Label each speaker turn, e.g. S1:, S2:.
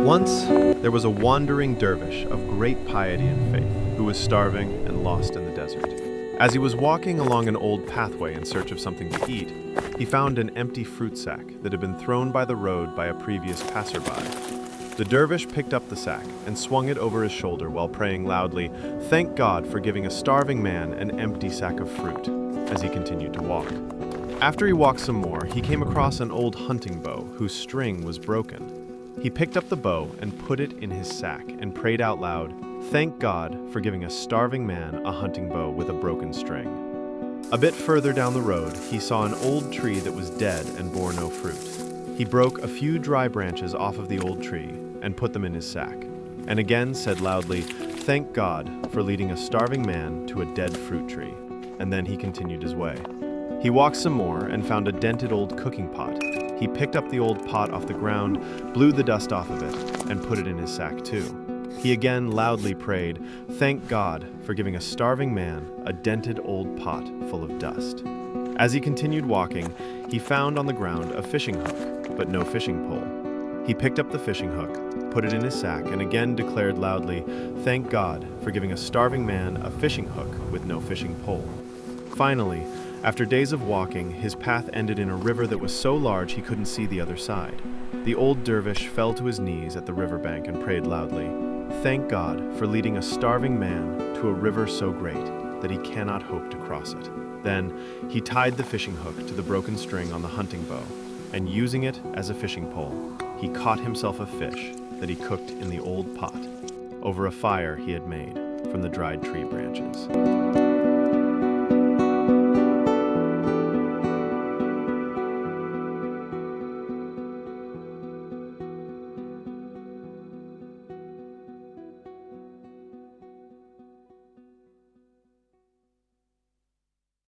S1: Once, there was a wandering dervish of great piety and faith who was starving and lost in the desert. As he was walking along an old pathway in search of something to eat, he found an empty fruit sack that had been thrown by the road by a previous passerby. The dervish picked up the sack and swung it over his shoulder while praying loudly, "Thank God for giving a starving man an empty sack of fruit," as he continued to walk. After he walked some more, he came across an old hunting bow whose string was broken. He picked up the bow and put it in his sack and prayed out loud, "Thank God for giving a starving man a hunting bow with a broken string." A bit further down the road, he saw an old tree that was dead and bore no fruit. He broke a few dry branches off of the old tree and put them in his sack, and again said loudly, "Thank God for leading a starving man to a dead fruit tree," and then he continued his way. He walked some more and found a dented old cooking pot. He picked up the old pot off the ground, blew the dust off of it, and put it in his sack too. He again loudly prayed, "Thank God for giving a starving man a dented old pot full of dust." As he continued walking, he found on the ground a fishing hook, but no fishing pole. He picked up the fishing hook, put it in his sack, and again declared loudly, "Thank God for giving a starving man a fishing hook with no fishing pole." Finally, after days of walking, his path ended in a river that was so large he couldn't see the other side. The old dervish fell to his knees at the riverbank and prayed loudly, "Thank God for leading a starving man to a river so great that he cannot hope to cross it." Then he tied the fishing hook to the broken string on the hunting bow, and using it as a fishing pole, he caught himself a fish that he cooked in the old pot over a fire he had made from the dried tree branches.